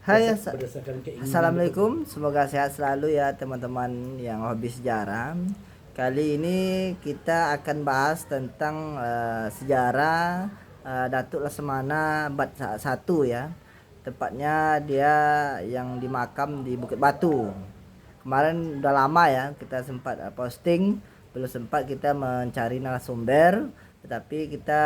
Hai, berdasarkan keinginan. Assalamualaikum. Semoga sehat selalu ya teman-teman yang hobi sejarah. Kali ini kita akan bahas tentang sejarah Datuk Lesmana Bat 1 ya. Tepatnya dia yang dimakam di Bukit Batu. Kemarin udah lama ya kita sempat posting, belum sempat kita mencari narasumber, tetapi kita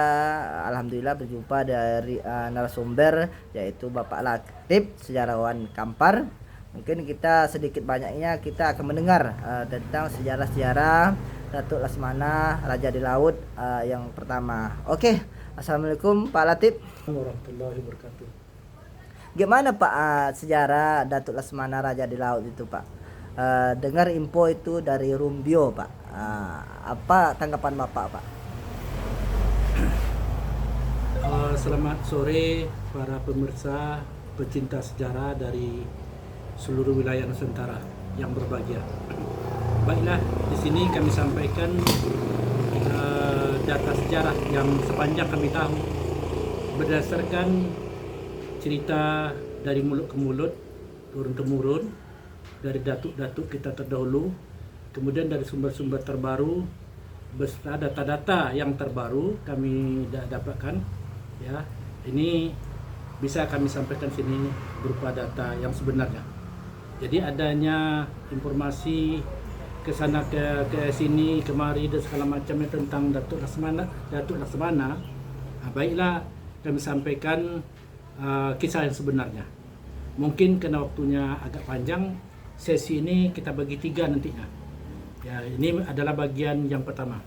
alhamdulillah berjumpa dari narasumber yaitu Bapak Latif, sejarawan Kampar. Mungkin kita sedikit banyaknya kita akan mendengar tentang sejarah-sejarah Datuk Lesmana Raja di Laut yang pertama. Oke, Assalamualaikum Pak Latif. Warahmatullahi wabarakatuh. Gimana Pak sejarah Datuk Lesmana Raja di Laut itu Pak? Dengar info itu dari Rumbio Pak. Apa tanggapan Bapak Pak? Selamat sore para pemirsa pecinta sejarah dari seluruh wilayah Nusantara yang berbahagia. Baiklah, di sini kami sampaikan data sejarah yang sepanjang kami tahu berdasarkan cerita dari mulut ke mulut, turun temurun, dari datuk-datuk kita terdahulu, kemudian dari sumber-sumber terbaru beserta data-data yang terbaru kami dapatkan ya. Ini bisa kami sampaikan sini berupa data yang sebenarnya. Jadi adanya informasi ke sana ke sini kemari dan segala macamnya tentang Datuk Laksamana. Baiklah kami sampaikan kisah yang sebenarnya. Mungkin karena waktunya agak panjang, sesi ini kita bagi 3 nantinya. Ya, ini adalah bagian yang pertama.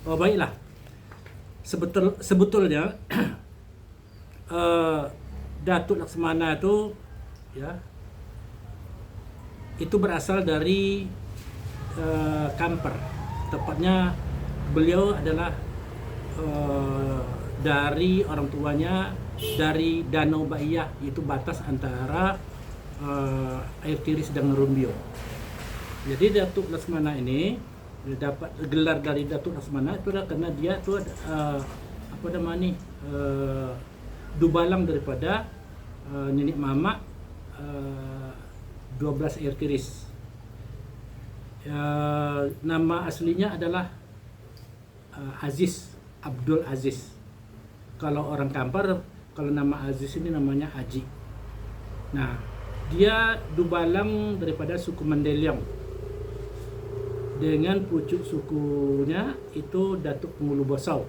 Baiklah. Sebetulnya Datuk Laksamana itu ya itu berasal dari Kampar. Tepatnya beliau adalah dari orang tuanya dari Danau Baiyah, yaitu batas antara air Tiris dan Rumbio. Jadi Datuk Laksamana ini dapat gelar dari Datuk Laksamana itu karena dia tu dubalang daripada nenek mamak 12 air Tiris. Nama aslinya adalah Aziz, Abdul Aziz. Kalau orang Kampar, kalau nama Aziz ini namanya Haji. Nah, dia dubalang daripada suku Mandeliong. Dengan pucuk sukunya itu Datuk Pengulu Bosau.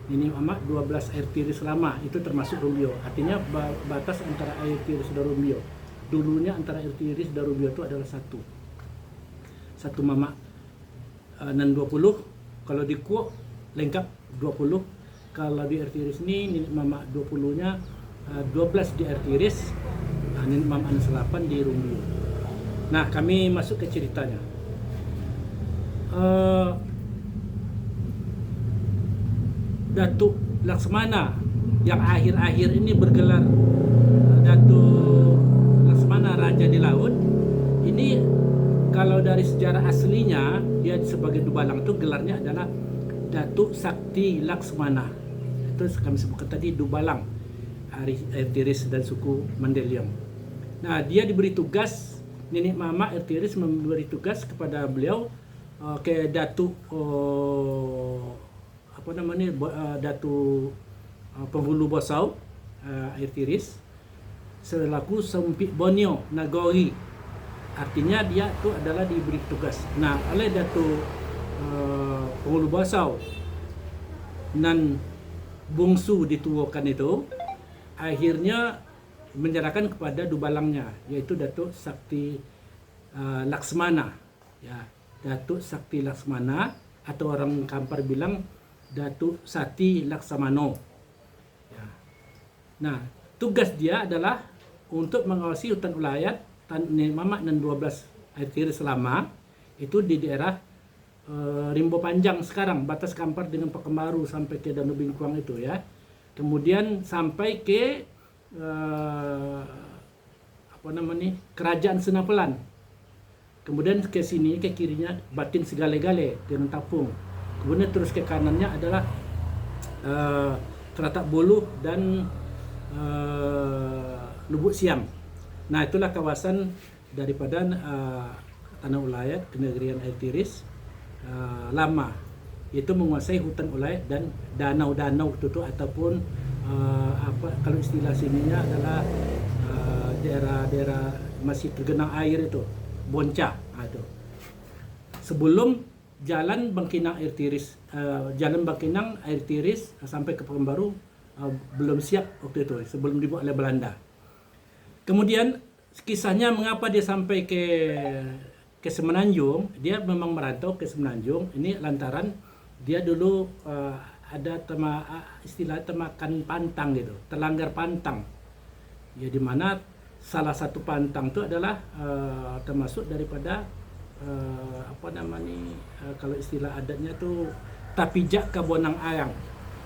Ini amat 12 air Tiris lama, itu termasuk Rumbio. Artinya batas antara air Tiris dan Rumbio. Dulunya antara air Tiris dan Rumbio itu adalah satu mamak. Dan 20, kalau di Kuok lengkap 20. Kalau di air Tiris ini mamak 20-nya 12 di air Tiris, nenek mamak 8 di Rumbio. Nah, kami masuk ke ceritanya. Datuk Laksamana yang akhir-akhir ini bergelar Datuk Laksamana Raja di Laut ini, kalau dari sejarah aslinya dia sebagai dubalang itu gelarnya adalah Datuk Sakti Laksamana. Itu kami sebutkan tadi dubalang air Tiris dan suku Mandeliong. Nah, dia diberi tugas, nenek mama air Tiris memberi tugas kepada beliau ke Datuk Datuk Pengulu Bosau air Tiris selaku Sempit Bonyo Nagori. Artinya dia itu adalah diberi tugas. Nah, oleh Datuk Pengulu Bosau nan bungsu dituakan itu akhirnya menyerahkan kepada dubalangnya, yaitu Datuk Sakti Laksamana ya. Datuk Sakti Laksamana, atau orang Kampar bilang Datuk Sati Laksamano ya. Nah, tugas dia adalah untuk mengawasi hutan ulayat nenek mamak dan 12 air Tiris selama itu di daerah Rimbo Panjang sekarang, batas Kampar dengan Pekanbaru sampai ke Danau Bingkuang itu ya. Kemudian sampai ke Kerajaan Senapelan. Kemudian ke sini, ke kirinya Batin Segale-gale dengan Tapung. Kemudian terus ke kanannya adalah Teratak Buluh dan Lubuk Siam. Nah, itulah kawasan daripada tanah ulayat kenegerian air tiris lama. Itu menguasai hutan ulayat dan danau-danau itu ataupun kalau istilah sininya adalah daerah-daerah masih tergenang air itu, Bonca. Itu. Sebelum jalan Bangkinang air tiris, jalan Bangkinang air tiris sampai ke Pekanbaru belum siap waktu itu, sebelum dibuat oleh Belanda. Kemudian kisahnya mengapa dia sampai ke Semenanjung. Dia memang merantau ke Semenanjung ini lantaran dia dulu ada istilah temakan pantang gitu, terlanggar pantang. Ya, di mana salah satu pantang itu adalah termasuk daripada kalau istilah adatnya tuh tapijak ke Bonang Arang.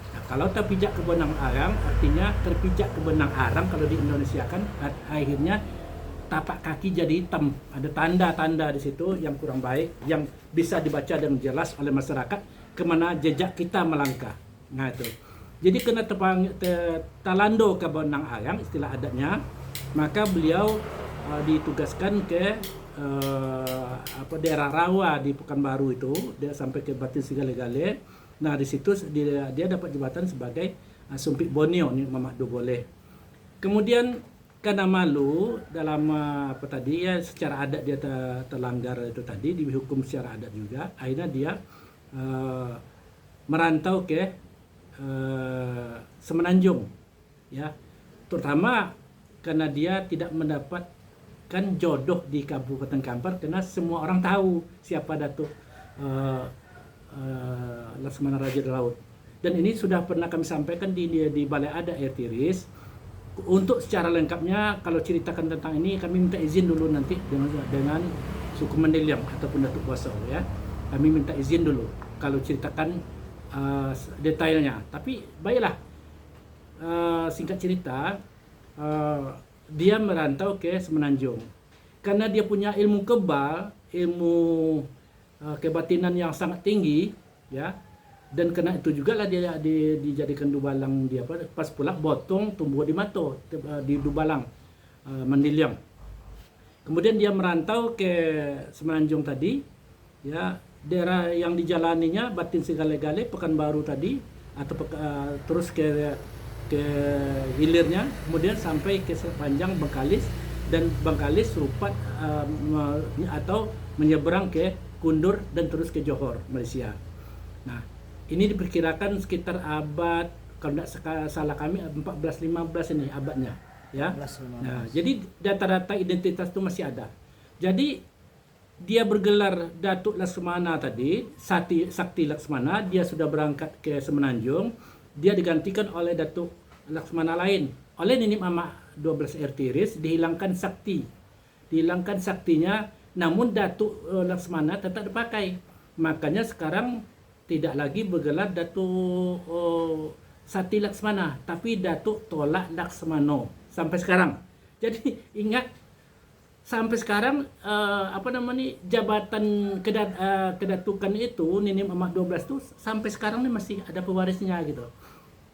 Nah, kalau tapijak ke Bonang Arang artinya terpijak ke benang arang. Kalau di Indonesia kan akhirnya tapak kaki jadi hitam, ada tanda-tanda di situ yang kurang baik yang bisa dibaca dengan jelas oleh masyarakat kemana jejak kita melangkah. Nah itu, jadi kena talando ke Bonang Arang istilah adatnya, maka beliau ditugaskan ke daerah rawa di Pekanbaru itu, dia sampai ke Batin Sigale-gale. Nah di situ dia dapat jabatan sebagai Sumpit Bonio ni Mamak Do boleh. Kemudian karena malu dalam ya secara adat dia terlanggar itu tadi, dihukum secara adat juga. Akhirnya dia merantau ke Semenanjung, ya, terutama karena dia tidak mendapat jodoh di Kabupaten Kampar karena semua orang tahu siapa Datuk Laksamana Raja Laut. Dan ini sudah pernah kami sampaikan di Balai Adat Air Tiris. Untuk secara lengkapnya kalau ceritakan tentang ini kami minta izin dulu nanti dengan suku Mandeliang ataupun Datuk Kuasa, ya. Kami minta izin dulu kalau ceritakan detailnya. Tapi baiklah, singkat cerita, dia merantau ke Semenanjung karena dia punya ilmu kebal, ilmu kebatinan yang sangat tinggi, ya. Dan kena itu juga lah dia dijadikan dubalang dia pas pula botong tumbuh di Mato di Dubalang Mandeliang. Kemudian dia merantau ke Semenanjung tadi, ya, daerah yang dijalaninya Batin Sigale-gale, Pekanbaru tadi, atau terus ke hilirnya, kemudian sampai ke sepanjang Bengkalis, dan Bengkalis Rupat atau menyeberang ke Kundur dan terus ke Johor, Malaysia. Nah, ini diperkirakan sekitar abad, kalau tidak salah kami 14-15 ini abadnya, ya. Nah, jadi data-data identitas itu masih ada. Jadi dia bergelar Datuk Laksamana tadi, Sakti Laksamana, dia sudah berangkat ke Semenanjung. Dia digantikan oleh Datuk Laksamana lain. Oleh Nini Mamak 12 Air Tiris dihilangkan sakti. Dihilangkan saktinya, namun Datuk Laksamana tetap dipakai. Makanya sekarang tidak lagi bergelar Datuk Sakti Laksamana, tapi Datuk Tolak Laksamano sampai sekarang. Jadi ingat, sampai sekarang jabatan kedatukan itu Nini Mamak 12 itu sampai sekarang ini masih ada pewarisnya gitu.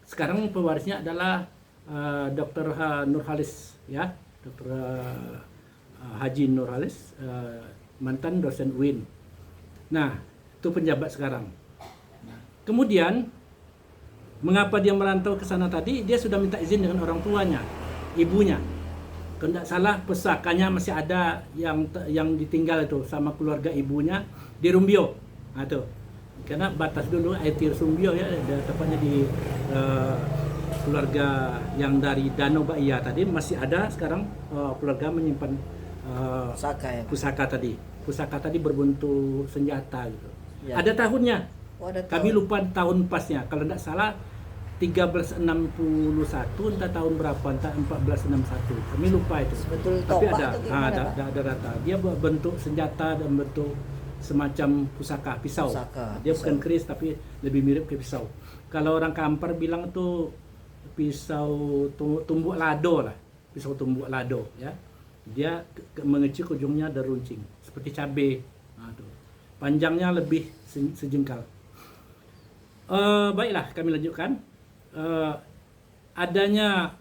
Sekarang pewarisnya adalah Dr. Nurhalis, ya, Dr. Haji Nurhalis, mantan dosen UIN. Nah, itu penjabat sekarang. Kemudian mengapa dia merantau ke sana tadi? Dia sudah minta izin dengan orang tuanya, ibunya. Kalau tidak salah pusakanya masih ada yang ditinggal itu sama keluarga ibunya di Rumbio. Nah, itu. Karena batas dulu air tiris Rumbio, ya, tepatnya di keluarga yang dari Danau Baia tadi masih ada sekarang keluarga menyimpan Pusaka, ya. Pusaka tadi berbentuk senjata gitu. Ya. Ada tahunnya. Ada Kami tahun. lupa tahun pasnya. Kalau tidak salah 1361, entah tahun berapa, entah 1461. Kami lupa itu. Betul Tapi topak ada, atau gimana, Pak? ada data. Dia bentuk senjata dan bentuk semacam pusaka, pisau. Dia bukan keris tapi lebih mirip ke pisau. Kalau orang Kampar bilang tuh pisau tumbuk lado lah, pisau tumbuk lado, ya. Dia mengecil ujungnya ada runcing seperti cabai. Nah, tuh. Panjangnya lebih sejengkal. Baiklah, kami lanjutkan. Adanya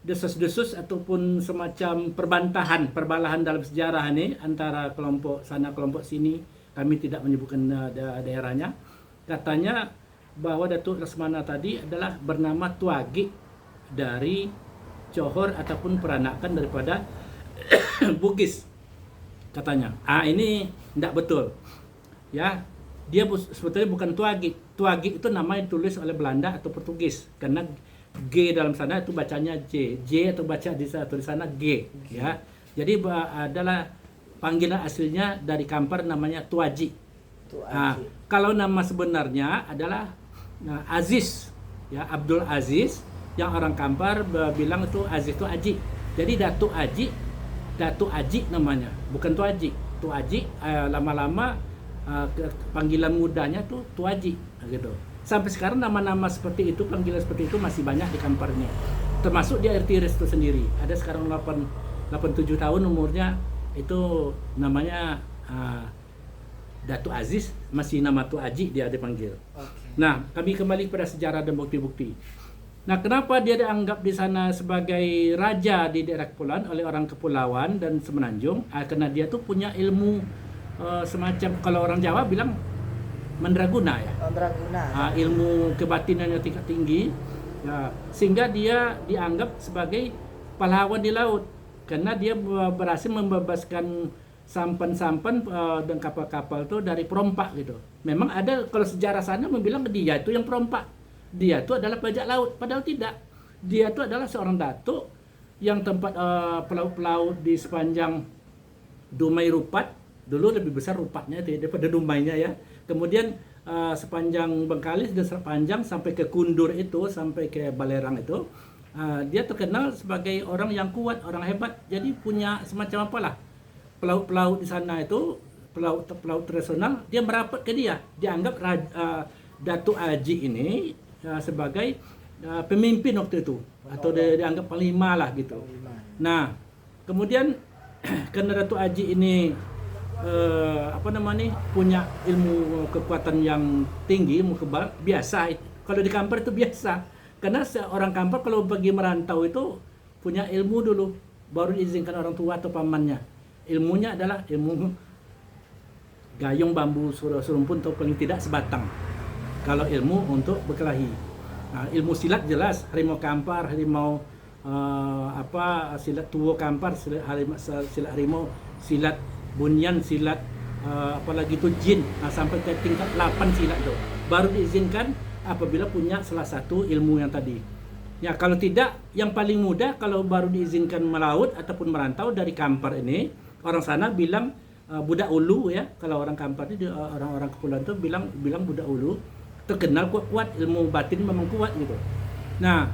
desas-desus ataupun semacam perbalahan dalam sejarah ini antara kelompok sana kelompok sini, kami tidak menyebutkan daerahnya. Katanya bahwa Datuk Lesmana tadi adalah bernama Tuagik dari Johor ataupun peranakan daripada Bugis katanya. Ini tidak betul. Ya, dia sebetulnya bukan Tuagik. Tuagik itu nama yang ditulis oleh Belanda atau Portugis, karena G dalam sana itu bacanya J atau baca di sana G, ya. Jadi adalah panggilan aslinya dari Kampar namanya Tuaji. Kalau nama sebenarnya adalah Aziz, ya, Abdul Aziz, yang orang Kampar bilang itu Aziz itu Aji. Jadi Datuk Aji namanya, bukan Tuaji. Tuaji lama-lama panggilan mudanya tuh Tuaji gitu. Sampai sekarang nama-nama seperti itu, panggilan seperti itu masih banyak di Kampar ini. Termasuk di Airtiris itu sendiri. Ada sekarang 87 tahun umurnya, itu namanya Datuk Aziz, masih nama Tuaji dia dipanggil. Okay. Nah, kami kembali pada sejarah dan bukti-bukti. Nah, kenapa dia dianggap di sana sebagai raja di daerah kepulauan oleh orang kepulauan dan semenanjung? Karena dia tuh punya ilmu semacam, kalau orang Jawa bilang mandraguna, ya. Mandraguna. Ilmu kebatinannya tingkat tinggi, ya, sehingga dia dianggap sebagai pahlawan di laut karena dia berhasil membebaskan sampan-sampan dan kapal-kapal itu dari perompak gitu. Memang ada kalau sejarah sana membilang dia itu yang perompak. Dia itu adalah bajak laut, padahal tidak. Dia itu adalah seorang datuk yang tempat pelaut-pelaut di sepanjang Dumai Rupat. Dulu lebih besar Rupatnya daripada Dumainya, ya. Kemudian sepanjang Bengkalis dan sepanjang sampai ke Kundur itu, sampai ke Balerang itu, dia terkenal sebagai orang yang kuat, orang hebat. Jadi punya semacam apalah, pelaut-pelaut di sana itu, pelaut tradisional, dia merapat ke dia. Dianggap Datuk Aji ini sebagai pemimpin waktu itu, atau dianggap panglima lah gitu. Nah, kemudian karena Datuk Aji ini punya ilmu kekuatan yang tinggi, ilmu kebal, biasa. Kalau di Kampar itu biasa, karena seorang Kampar kalau pergi merantau itu punya ilmu dulu, baru diizinkan orang tua atau pamannya. Ilmunya adalah ilmu gayung bambu serumpun atau paling tidak sebatang. Kalau ilmu untuk berkelahi, ilmu silat jelas, harimau Kampar, harimau silat tuwo Kampar, silat harimau, silat bunyan, silat apalagi itu jin, sampai ke tingkat 8 silat itu baru diizinkan apabila punya salah satu ilmu yang tadi. Ya, kalau tidak, yang paling mudah kalau baru diizinkan melaut ataupun merantau dari Kampar ini, orang sana bilang budak ulu, ya. Kalau orang Kampar itu, orang-orang kepulauan itu bilang budak ulu, terkenal kuat, ilmu batin memang kuat gitu. Nah,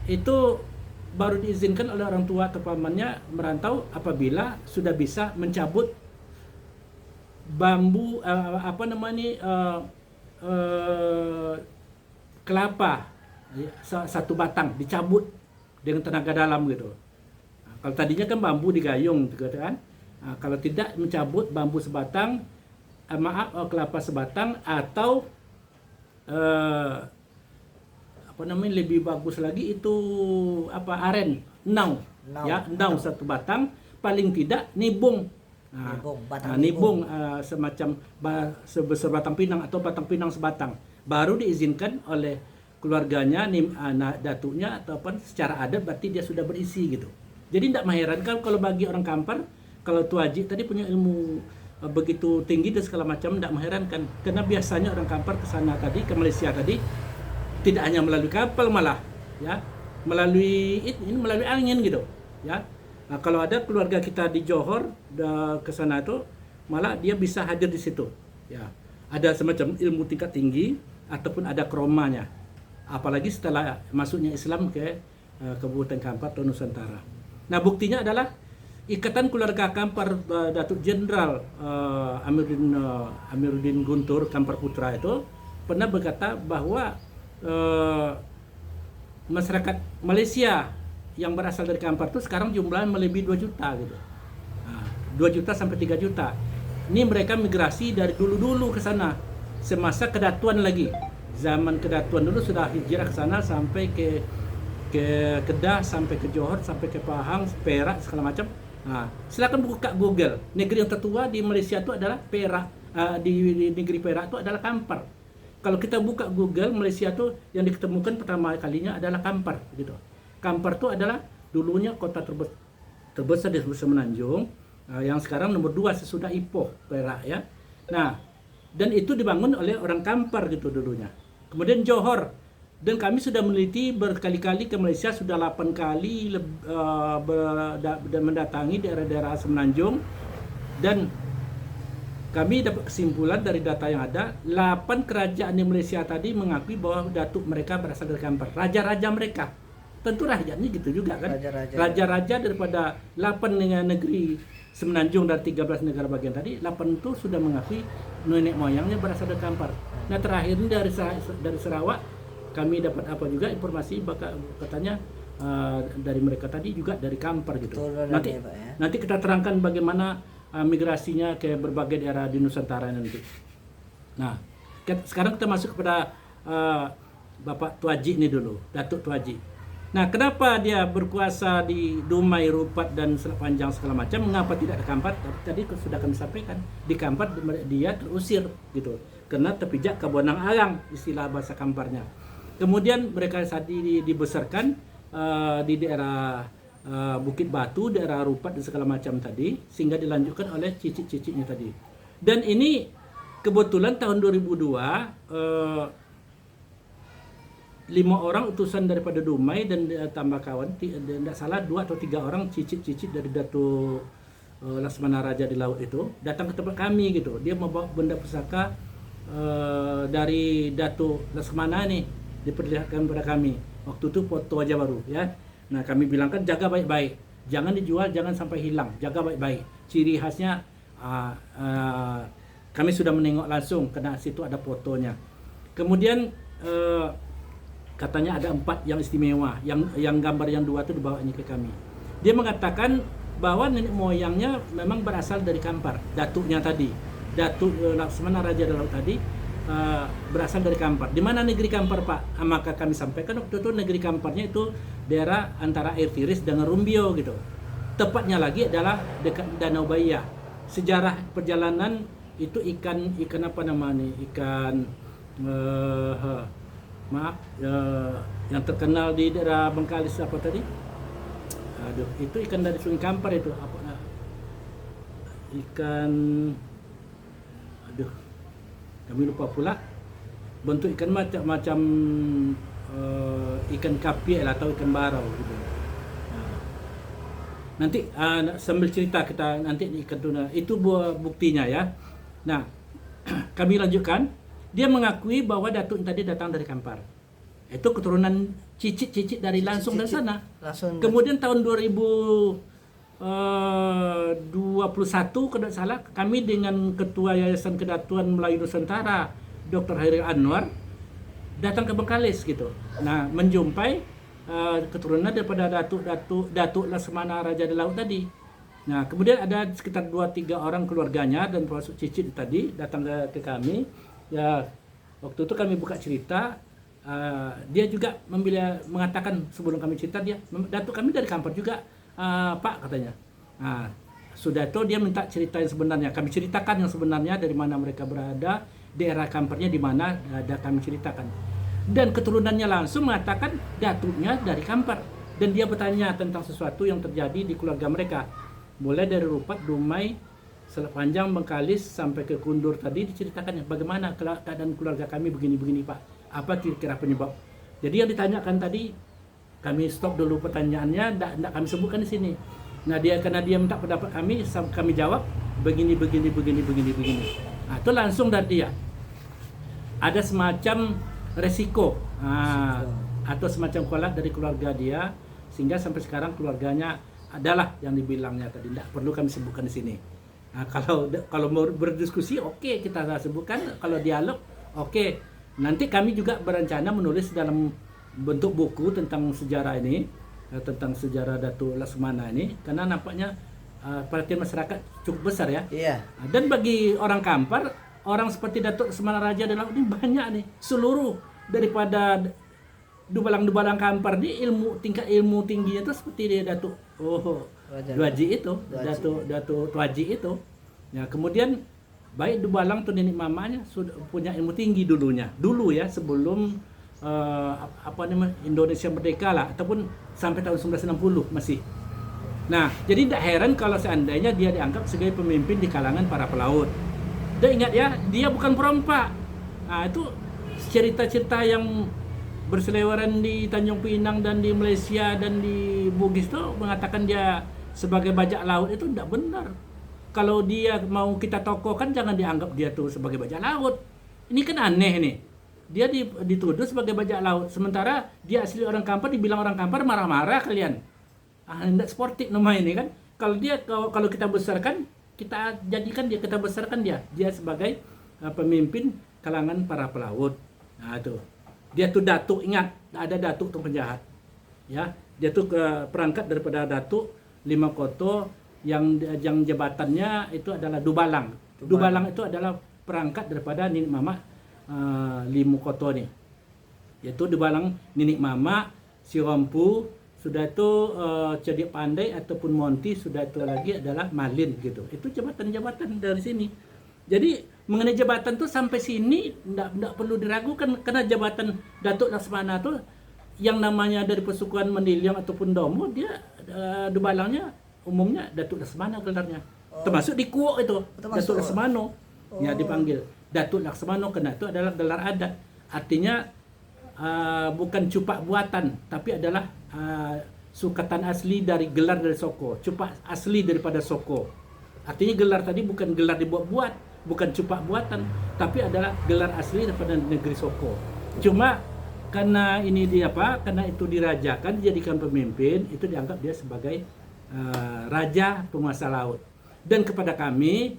itu baru diizinkan oleh orang tua atau pamannya merantau apabila sudah bisa mencabut bambu kelapa satu batang, dicabut dengan tenaga dalam gitu. Kalau tadinya kan bambu digayung gitu kan. Kalau tidak, mencabut bambu sebatang, kelapa sebatang, atau lebih bagus lagi itu aren, nau. Ya, nau satu batang, paling tidak nibung. Nibung semacam sebesar batang pinang atau batang pinang sebatang, baru diizinkan oleh keluarganya, anak datuknya ataupun secara adat, berarti dia sudah berisi gitu. Jadi tidak mengherankan kalau bagi orang Kampar, kalau Tuaji tadi punya ilmu begitu tinggi dan segala macam, tidak mengherankan karena biasanya orang Kampar ke sana tadi, ke Malaysia tadi, tidak hanya melalui kapal, malah ya melalui angin gitu, ya. Nah, kalau ada keluarga kita di Johor ke sana itu, malah dia bisa hadir di situ, ya. Ada semacam ilmu tingkat tinggi ataupun ada kromanya, apalagi setelah masuknya Islam ke Kabupaten Kampar atau Nusantara. Nah, buktinya adalah ikatan keluarga Kampar, Datuk Jenderal Amiruddin Guntur Kampar Putra itu pernah berkata bahwa masyarakat Malaysia yang berasal dari Kampar itu sekarang jumlahnya melebihi 2 juta gitu. 2 juta sampai 3 juta. Ini mereka migrasi dari dulu-dulu ke sana. Semasa kedatuan lagi. Zaman kedatuan dulu sudah hijrah ke sana sampai ke ke Kedah, sampai ke Johor, sampai ke Pahang, Perak segala macam. Nah, silakan buka Google. Negeri yang tertua di Malaysia itu adalah Perak. Di negeri Perak itu adalah Kampar. Kalau kita buka Google, Malaysia itu yang diketemukan pertama kalinya adalah Kampar, gitu. Kampar itu adalah dulunya kota terbesar di Semenanjung, yang sekarang nomor 2 sesudah Ipoh, Perak ya. Nah, dan itu dibangun oleh orang Kampar gitu dulunya. Kemudian Johor, dan kami sudah meneliti berkali-kali ke Malaysia, sudah 8 kali mendatangi daerah-daerah Semenanjung, dan kami dapat kesimpulan dari data yang ada, 8 kerajaan di Malaysia tadi mengakui bahwa datuk mereka berasal dari Kampar. Raja-raja mereka. Tentu rakyatnya gitu juga kan. Raja-raja daripada 8 negeri Semenanjung dan 13 negara bagian tadi, 8 itu sudah mengakui nenek moyangnya berasal dari Kampar. Nah, terakhir ini dari Sarawak, kami dapat apa juga informasi katanya dari mereka tadi juga dari Kampar gitu. Nanti kita terangkan bagaimana migrasinya ke berbagai daerah di Nusantara nanti. Nah, sekarang kita masuk kepada Bapak Tuaji ini dulu, Datuk Tuaji. Nah, kenapa dia berkuasa di Dumai, Rupat dan Selat Panjang segala macam? Mengapa tidak di Kampar? Tadi sudah kami sampaikan, di Kampar dia terusir gitu, karena terpijak ke Bonang Alang, istilah bahasa Kamparnya. Kemudian mereka saat dibesarkan di daerah Bukit Batu, daerah Rupat dan segala macam tadi, sehingga dilanjutkan oleh cicit-cicitnya tadi. Dan ini kebetulan tahun 2002 5 orang utusan daripada Dumai dan tambah kawan, tidak salah 2 atau 3 orang cicit-cicit dari Datuk Laksamana Raja di laut itu datang ke tempat kami gitu. Dia membawa benda pusaka dari Datuk Laksamana ini, diperlihatkan kepada kami. Waktu itu foto aja baru ya. Nah, kami bilangkan jaga baik-baik, jangan dijual, jangan sampai hilang, jaga baik-baik. Ciri khasnya kami sudah menengok langsung, karena situ ada fotonya. Kemudian katanya ada 4 yang istimewa, yang gambar yang 2 itu dibawanya ke kami. Dia mengatakan bahwa nenek moyangnya memang berasal dari Kampar, datuknya tadi, Datuk Laksamana Raja Laut tadi berasal dari Kampar. Di mana negeri Kampar, Pak? Maka kami sampaikan waktu itu negeri Kamparnya itu daerah antara Air Tiris dengan Rumbio gitu. Tepatnya lagi adalah dekat Danau Baia. Sejarah perjalanan itu ikan apa namanya? Ikan yang terkenal di daerah Bengkalis apa tadi? Aduh, itu ikan dari Sungai Kampar itu apa? Ikan, aduh, kami lupa pula. Bentuk ikan macam ikan kapi atau ikan barau gitu. Nanti sambil cerita kita nanti ikan tuna itu buktinya ya. Nah, kami lanjutkan. Dia mengakui bahwa datuk tadi datang dari Kampar. Itu keturunan cicit-cicit dari langsung dari sana. Kemudian tahun 2021 kalau tidak salah, kami dengan Ketua Yayasan Kedatuan Melayu Nusantara, Dr. Hairil Anwar, datang ke Bengkalis gitu. Nah, menjumpai keturunan daripada Datuk Laksamana Raja di Laut tadi. Nah, kemudian ada sekitar 2-3 orang keluarganya dan termasuk cicit tadi datang ke kami. Ya, waktu itu kami buka cerita, dia juga mengatakan sebelum kami cerita, dia datuk kami dari Kampar juga, Pak katanya. Nah, sudah itu dia minta cerita yang sebenarnya. Kami ceritakan yang sebenarnya, dari mana mereka berada, daerah Kamparnya di mana, ada kami ceritakan. Dan keturunannya langsung mengatakan datuknya dari Kampar. Dan dia bertanya tentang sesuatu yang terjadi di keluarga mereka. Mulai dari Rupat, Dumai, Selat Panjang, Bengkalis sampai ke Kundur tadi diceritakannya bagaimana keadaan keluarga kami begini-begini, Pak. Apa kira-kira penyebab? Jadi yang ditanyakan tadi, kami stop dulu pertanyaannya, tidak kami sebutkan di sini. Nah, karena dia minta pendapat kami jawab begini. Nah, itu langsung dari dia. Ada semacam resiko atau semacam kolak dari keluarga dia, sehingga sampai sekarang keluarganya adalah yang dibilangnya tadi. Tidak perlu kami sebutkan di sini. Nah, kalau mau berdiskusi oke, kita sebutkan, kalau dialog oke. Nanti kami juga berencana menulis dalam bentuk buku tentang sejarah ini, tentang sejarah Datuk Laksamana ini, karena nampaknya perhatian masyarakat cukup besar ya. Iya. Dan bagi orang Kampar, orang seperti Datuk Laksamana Raja di Laut ini banyak nih. Seluruh daripada Dubalang-dubalang Kampar di tingkat ilmu tingginya itu seperti dia Datuk Tuaji itu, Datuk Tuaji itu. Ya, kemudian baik Dubalang tuh nenek mamanya sudah punya ilmu tinggi dulunya. Dulu ya sebelum Indonesia merdeka lah, ataupun sampai tahun 1960 masih. Nah, jadi tidak heran kalau seandainya dia dianggap sebagai pemimpin di kalangan para pelaut. Dan ingat ya, dia bukan perompak. Nah, itu cerita-cerita yang berseliweran di Tanjung Pinang dan di Malaysia dan di Bugis itu mengatakan dia sebagai bajak laut itu tidak benar. Kalau dia mau kita tokohkan, jangan dianggap dia tuh sebagai bajak laut. Ini kan aneh nih. Dia dituduh sebagai bajak laut, sementara dia asli orang Kampar, dibilang orang Kampar marah-marah kalian. Tidak sportif nama ini kan. Kalau kita besarkan, kita besarkan dia sebagai pemimpin kalangan para pelaut. Nah itu. Dia tuh datuk, ingat, ada datuk tuh penjahat. Ya, dia tuh perangkat daripada datuk lima koto yang jabatannya itu adalah Dubalang. Dubalang itu adalah perangkat daripada Nenek Mama lima koto nih. Yaitu Dubalang Nenek Mama, si Rompu, sudah itu Cedik Pandai ataupun Monti, sudah itu lagi adalah Malin gitu. Itu jabatan-jabatan dari sini. Jadi mengenai jabatan tuh sampai sini enggak perlu diragukan, karena jabatan Datuk Laksmana tuh yang namanya dari pesukuan Mandiliang ataupun Domo, dia Dubalangnya umumnya Datuk Laksmana gelarnya. Termasuk di Kuok itu Datuk Laksmano. Ya dipanggil Datuk Laksmano karena itu adalah gelar adat. Artinya bukan cupak buatan, tapi adalah sukatan asli dari gelar dari Soko, cupak asli daripada Soko. Artinya gelar tadi bukan gelar dibuat-buat, bukan cupak buatan, tapi adalah gelar asli daripada negeri Soko. Cuma karena ini karena itu dirajakan, dijadikan pemimpin, itu dianggap dia sebagai raja penguasa laut. Dan kepada kami,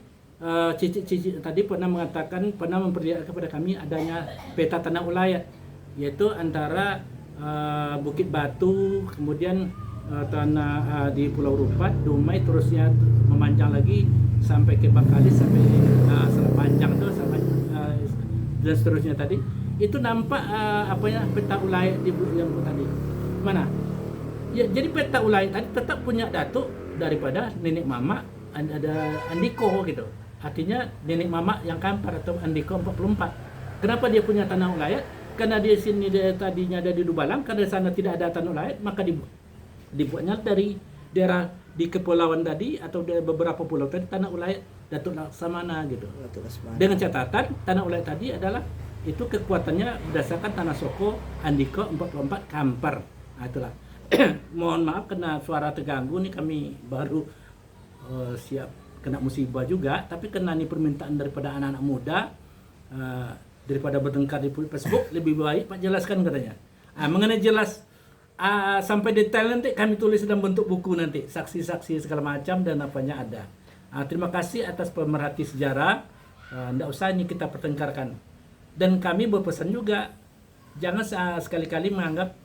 Cici tadi pernah memperlihatkan kepada kami adanya peta tanah ulayat, yaitu antara Bukit Batu, kemudian tanah di Pulau Rupat, Dumai, terusnya memanjang lagi sampai ke Bakalis, sampai panjang tuh sampai dan seterusnya tadi. Itu nampak peta ulayat di yang tadi. Mana? Ya, jadi peta ulayat tadi tetap punya datuk daripada nenek mama ada Andiko gitu. Artinya nenek mama yang Kampar atau Andiko 44. Kenapa dia punya tanah ulayat? Karena di sini dia tadinya ada di Dubalang, karena di sana tidak ada tanah ulayat, maka dibuatnya dari daerah di kepulauan tadi atau dari beberapa pulau tadi tanah ulayat Datuk Laksamana gitu. Dengan catatan tanah ulayat tadi adalah itu kekuatannya berdasarkan tanah Soko Andiko 44 Kampar. Nah itulah. Mohon maaf karena suara terganggu nih, kami baru siap kena musibah juga, tapi karena ini permintaan daripada anak-anak muda, daripada bertengkar di Facebook lebih baik Pak jelaskan katanya. Mengenai jelas sampai detail nanti kami tulis dalam bentuk buku nanti, saksi-saksi segala macam dan apanya ada. Terima kasih atas pemerhati sejarah. Tidak usah ini kita pertengkarkan. Dan kami berpesan juga, jangan sekali-kali menganggap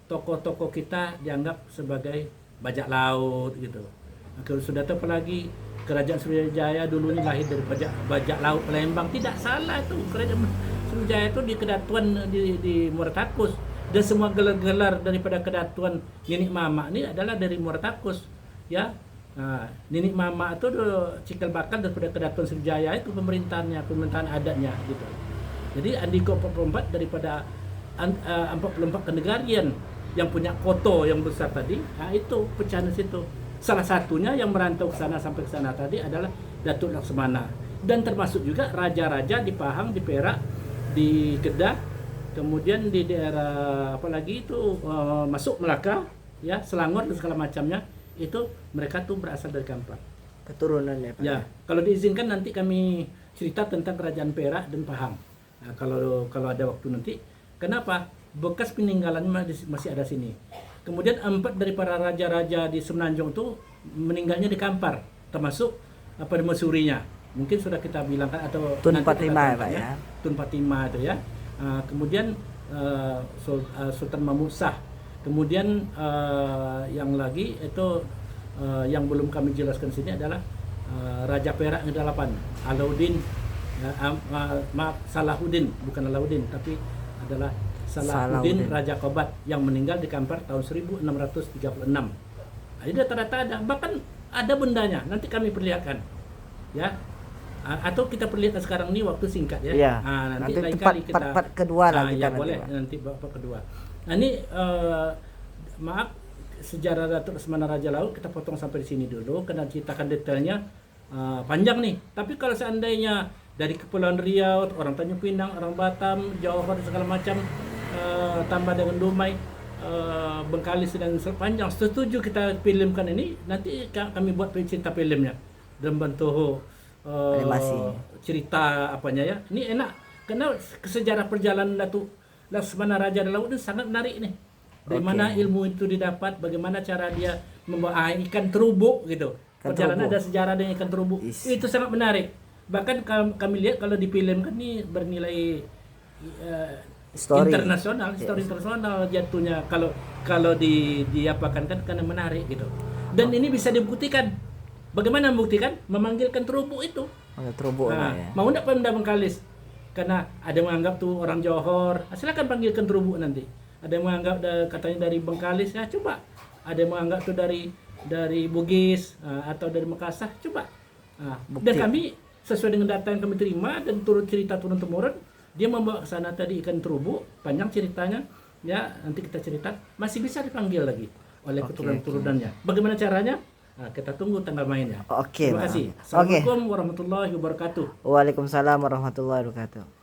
tokoh-tokoh kita dianggap sebagai bajak laut gitu. Kalau sudah tahu apalagi Kerajaan Sriwijaya dulu ini lahir dari bajak laut Palembang, tidak salah itu. Kerajaan Sriwijaya itu di kedatuan di Muaratakus, dan semua gelar-gelar daripada kedatuan Nenek Mama ini adalah dari Muaratakus ya. Nenek Mama itu cikal bakal daripada kedatuan Sriwijaya itu pemerintahan adatnya gitu. Jadi Andiko 44 daripada 44 kenegarian yang punya koto yang besar tadi, itu pecahan situ. Salah satunya yang merantau ke sana sampai ke sana tadi adalah Datuk Laksmana, dan termasuk juga raja-raja di Pahang, di Perak, di Kedah, kemudian di daerah apalagi itu masuk Melaka, ya Selangor dan segala macamnya, itu mereka tuh berasal dari Kampar. Keturunan ya Pak. Ya, kalau diizinkan nanti kami cerita tentang Kerajaan Perak dan Pahang. Nah, kalau ada waktu nanti, kenapa? Bekas peninggalannya masih ada sini. Kemudian 4 dari para raja-raja di Semenanjung itu meninggalnya di Kampar, termasuk permaisurinya. Mungkin sudah kita bilangkan atau Tun Fatimah ya Pak ya. Tun Fatimah itu ya. Kemudian Sultan Mahmud Shah. Kemudian yang lagi itu yang belum kami jelaskan sini adalah Raja Perak yang ke-8, Alauddin, maaf Salahuddin, bukan Alauddin tapi adalah Salahuddin Raja Kobat yang meninggal di Kampar tahun 1636. Nah, jadi rata-rata ada, bahkan ada bendanya. Nanti kami perlihatkan, ya. Atau kita perlihatkan sekarang ini waktu singkat ya. Iya. Nanti lain part, kali kita part kedua lah kita ya nanti, boleh Pak. nanti bapak kedua. Nah ini maaf, sejarah Datuk Lesmana Raja Laut kita potong sampai di sini dulu karena ceritakan detailnya panjang nih. Tapi kalau seandainya dari Kepulauan Riau, orang Tanjung Pinang, orang Batam, Johor segala macam, tambah dengan Dumai, Bengkalis dan sepanjang, setuju kita filmkan ini, nanti kami buat cerita filmnya dalam bentuk Animasi. cerita apanya ya. Ini enak karena sejarah perjalanan Datuk Lesmana Raja Laut ini sangat menarik nih. Dari Oke. mana ilmu itu didapat, bagaimana cara dia membawa ikan terubuk gitu. Ikan Perjalanan terubuk. ada sejarah dengan ikan terubuk. Is. Itu sangat menarik. Bahkan kami lihat kalau di film kan ini bernilai Story. internasional, story internasional jatuhnya kalau diapakan kan karena menarik gitu. Dan ini bisa dibuktikan. Bagaimana membuktikan? Memanggilkan terubuk itu. Terubuk Nah, ya. mau enggak Pemda Bengkalis? Karena ada yang menganggap tuh orang Johor, silakan panggilkan terubuk nanti. Ada yang menganggap katanya dari Bengkalis, ya coba. Ada yang menganggap tuh dari Bugis atau dari Makassar, coba. Dan kami sesuai dengan data yang kami terima dan turut cerita turun temurun, dia membawa ke sana tadi ikan terubuk, panjang ceritanya, ya nanti kita cerita, masih bisa dipanggil lagi oleh keturunan-turunannya. Bagaimana caranya? Nah, kita tunggu tanggal mainnya. Oke, Terima kasih. Bang. Oke. Assalamualaikum warahmatullahi wabarakatuh. Waalaikumsalam warahmatullahi wabarakatuh.